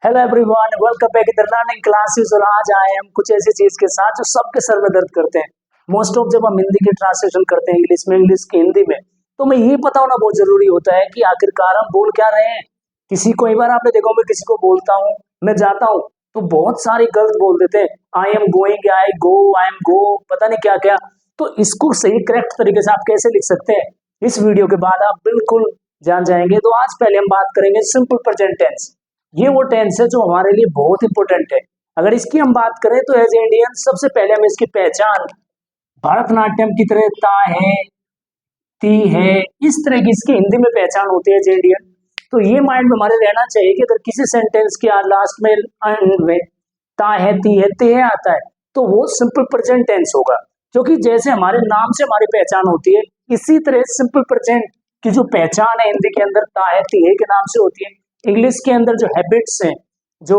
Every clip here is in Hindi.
Hello everyone, welcome back in the learning classes. और आज आए हम कुछ ऐसी चीज के साथ जो सबके सर में दर्द करते हैं। मोस्ट ऑफ जब हम हिंदी की ट्रांसलेशन करते हैं इंग्लिश में, इंग्लिश की हिंदी में, तो हमें ये पता होना बहुत जरूरी होता है कि आखिरकार हम बोल क्या रहे हैं। किसी को एक बार आपने देखा, मैं किसी को बोलता हूँ मैं जाता हूँ, तो बहुत सारी गलत बोल देते हैं। I am going, I go, I am गो, पता नहीं क्या क्या। तो इसको सही करेक्ट तरीके से आप कैसे लिख सकते हैं, इस वीडियो के बाद आप बिल्कुल जान जाएंगे। तो आज पहले हम बात करेंगे सिंपल प्रेजेंट टेंस। ये वो टेंस है जो हमारे लिए बहुत इंपॉर्टेंट है। अगर इसकी हम बात करें तो एज इंडियन सबसे पहले हमें इसकी पहचान भरतनाट्यम की तरह ता है, ती है, इस तरह की इसकी हिंदी में पहचान होती है एज इंडियन। तो ये माइंड में हमारे रहना चाहिए कि अगर किसी सेंटेंस के लास्ट में एंड में ता है, ती है, ते है आता है, तो वो सिंपल प्रेजेंट टेंस होगा। क्योंकि जैसे हमारे नाम से हमारी पहचान होती है, इसी तरह सिंपल प्रेजेंट की जो पहचान है हिंदी के अंदर ता है, ती है के नाम से होती है। इंग्लिश के अंदर जो हैबिट्स हैं, जो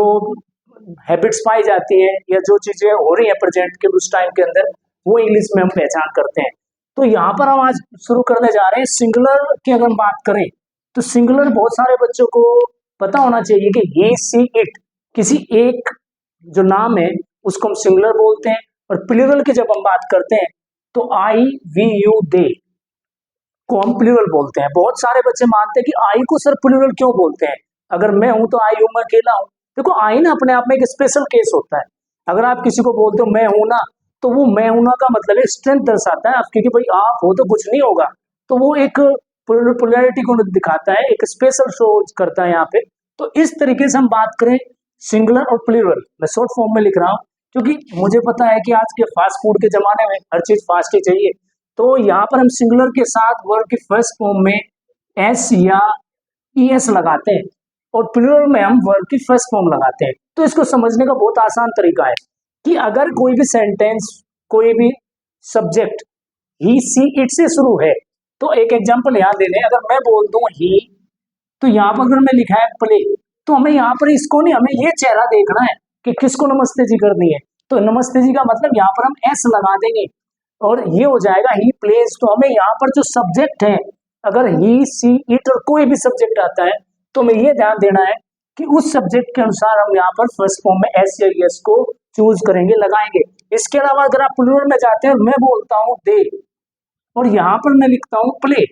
हैबिट्स पाई जाती हैं, या जो चीजें हो रही है प्रेजेंट के उस टाइम के अंदर, वो इंग्लिश में हम पहचान करते हैं। तो यहाँ पर हम आज शुरू करने जा रहे हैं सिंगुलर की। अगर हम बात करें तो सिंगुलर बहुत सारे बच्चों को पता होना चाहिए कि ही, सी, इट, किसी एक जो नाम है उसको हम सिंगुलर बोलते हैं। और प्लूरल की जब हम बात करते हैं तो आई, वी, यू, दे को हम प्लूरल बोलते हैं। बहुत सारे बच्चे मानते हैं कि आई को सर प्लूरल क्यों बोलते हैं, अगर मैं हूं तो आई हूं, मैं अकेला हूं। देखो, आई ना अपने आप में एक स्पेशल केस होता है। अगर आप किसी को बोलते हो मैं हूं ना, तो वो मैं हूं ना का मतलब है स्ट्रेंथ दर्शाता है आपकी, कि भाई आप हो तो कुछ नहीं होगा। तो वो एक पोलैरिटी को दिखाता है, एक स्पेशल शो करता है यहाँ पे। तो इस तरीके से हम बात करें सिंगुलर और प्लूरल, मैं शॉर्ट फॉर्म में लिख रहा हूँ क्योंकि मुझे पता है कि आज के फास्ट फूड के जमाने में हर चीज फास्ट ही चाहिए। तो यहाँ पर हम सिंगुलर के साथ वर्ब की फर्स्ट फॉर्म में एस या ईएस लगाते हैं, और प्लूरल में हम वर्ब की फर्स्ट फॉर्म लगाते हैं। तो इसको समझने का बहुत आसान तरीका है कि अगर कोई भी सेंटेंस, कोई भी सब्जेक्ट ही, सी, इट से शुरू है, तो एक एग्जांपल यहाँ दे लें। अगर मैं बोल दूं ही, तो यहाँ पर अगर मैं लिखा है प्ले, तो हमें यहाँ पर इसको नहीं, हमें ये चेहरा देखना है कि किसको नमस्ते जी करनी है। तो नमस्ते जी का मतलब यहाँ पर हम एस लगा देंगे और ये हो जाएगा ही प्लेज। तो हमें यहाँ पर जो सब्जेक्ट है, अगर ही, सी, इट और कोई भी सब्जेक्ट आता है, तो हमें ये ध्यान देना है कि उस सब्जेक्ट के अनुसार हम यहाँ पर फर्स्ट फॉर्म में एस या एस को चूज करेंगे, लगाएंगे। इसके अलावा अगर आप प्लूरल में जाते हैं, मैं बोलता हूँ दे और यहाँ पर मैं लिखता हूँ प्ले,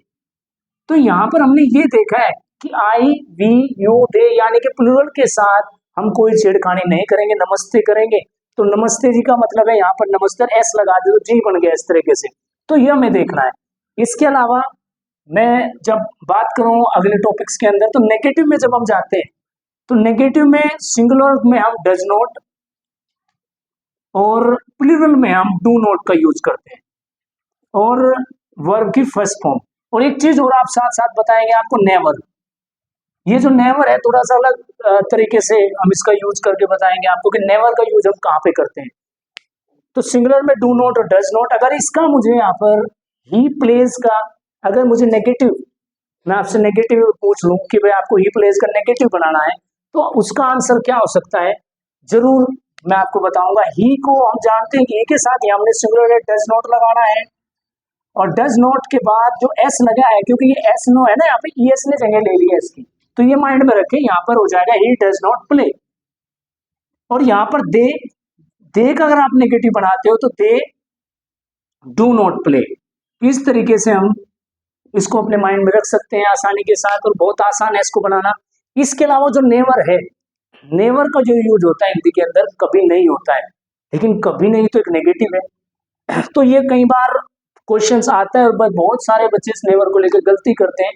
तो यहाँ पर हमने ये देखा है कि आई, वी, यू, दे, यानी कि प्लूरल के साथ हम कोई छेड़खानी नहीं करेंगे, नमस्ते करेंगे। तो नमस्ते जी का मतलब है यहाँ पर नमस्ते, एस लगा दे तो जी बन गया इस तरीके से। तो ये हमें देखना है। इसके अलावा मैं जब बात करूं अगले टॉपिक्स के अंदर, तो नेगेटिव में जब हम जाते हैं, तो नेगेटिव में सिंगुलर में हम डज नॉट और प्लूरल में हम डू नॉट का यूज करते हैं, और वर्ब की फर्स्ट फॉर्म। और एक चीज और आप साथ साथ बताएंगे आपको, नेवर। ये जो नेवर है थोड़ा सा अलग तरीके से हम इसका यूज करके बताएंगे आपको कि नेवर का यूज हम कहाँ पे करते हैं। तो सिंगुलर में डू नॉट और डज नॉट। अगर इसका मुझे यहाँ पर ही प्लेस का, अगर मुझे नेगेटिव, मैं आपसे नेगेटिव पूछ लूं कि भाई आपको ही प्लेस का नेगेटिव बनाना है, तो उसका आंसर क्या हो सकता है, जरूर मैं आपको बताऊंगा। ही को हम जानते हैं कि ही के साथ ही हमने सिंगुलर डज नॉट लगाना है, और डज नॉट के बाद जो एस लगा है, क्योंकि ये एस नो है ना, यहाँ पे ई एस ने जगह ले ली है इसकी, तो ये माइंड में रखें, यहाँ पर हो जाएगा ही डज नॉट प्ले। और यहाँ पर दे का अगर आप नेगेटिव बनाते हो तो दे डू नॉट प्ले। इस तरीके से हम इसको अपने माइंड में रख सकते हैं आसानी के साथ, और बहुत आसान है इसको बनाना। इसके अलावा जो नेवर है, नेवर का जो यूज होता है हिंदी के अंदर, कभी नहीं होता है, लेकिन कभी नहीं तो एक नेगेटिव है। तो ये कई बार क्वेश्चंस आता है, और बहुत सारे बच्चे इस नेवर को लेकर गलती करते हैं।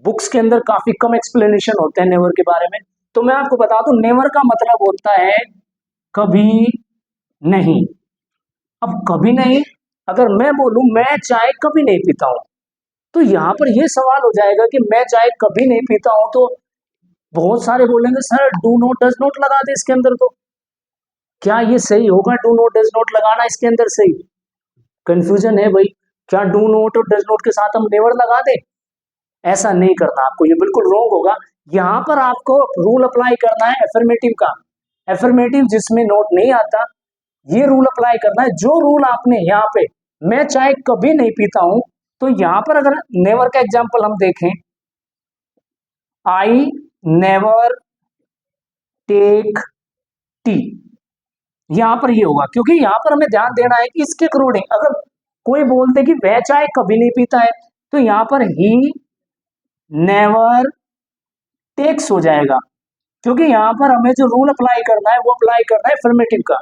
बुक्स के अंदर काफी कम एक्सप्लेनेशन होते हैं नेवर के बारे में। तो मैं आपको बता दूं, नेवर का मतलब होता है कभी नहीं। अब कभी नहीं, अगर मैं बोलूं मैं चाय कभी नहीं पीता हूं, तो यहाँ पर यह सवाल हो जाएगा कि मैं चाय कभी नहीं पीता हूं, तो बहुत सारे बोलेंगे sir do not does not लगा दे इसके अंदर। तो क्या ये सही होगा डू नॉट डज नॉट लगाना इसके अंदर? सही कंफ्यूजन है भाई, क्या डू नॉट और डज नॉट के साथ हम नेवर लगा दे? ऐसा नहीं करना आपको, ये बिल्कुल रॉन्ग होगा। यहाँ पर आपको रूल अप्लाई करना है एफर्मेटिव का। एफर्मेटिव जिसमें नोट नहीं आता, ये रूल अप्लाई करना है। जो रूल आपने यहाँ पे, मैं चाय कभी नहीं पीता हूं, तो यहाँ पर अगर नेवर का एग्जाम्पल हम देखें, आई नेवर टेक टी, यहां पर ये होगा, क्योंकि यहां पर हमें ध्यान देना है कि इसके अकॉर्डिंग अगर कोई बोलते कि वह चाय कभी नहीं पीता है, तो यहां पर ही नेवर टेक्स हो जाएगा, क्योंकि यहां पर हमें जो रूल अप्लाई करना है वो अप्लाई करना है अफर्मेटिव का,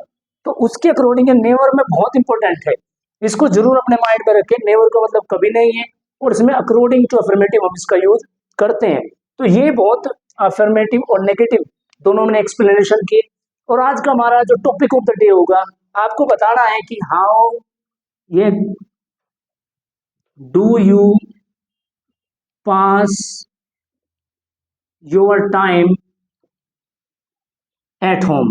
तो उसके अकॉर्डिंग नेवर में बहुत इंपॉर्टेंट है, इसको जरूर अपने माइंड में रखें। नेवर का मतलब कभी नहीं है, और इसमें अकॉर्डिंग टू अफर्मेटिव हम इसका यूज करते हैं। तो ये बहुत अफर्मेटिव और नेगेटिव दोनों में एक्सप्लेनेशन की। और आज का हमारा जो टॉपिक ऑफ द डे होगा, आपको बताना है कि हाउ ये do you pass your time at home,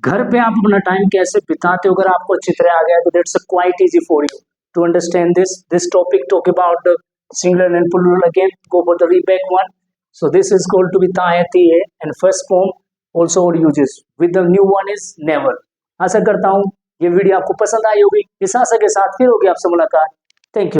घर पे आप अपना टाइम कैसे बिताते हो। अगर आपको अच्छी तरह आ गया तो that's quite easy for you to understand this topic. Talk about the singular and plural again, go for the रीबैक one. So this is going to be ताए तीए and first form also or uses with the new one is never। आशा करता हूँ ये वीडियो आपको पसंद आई होगी। इस आशा के साथ फिर होगी आपसे मुलाकात। Thank you.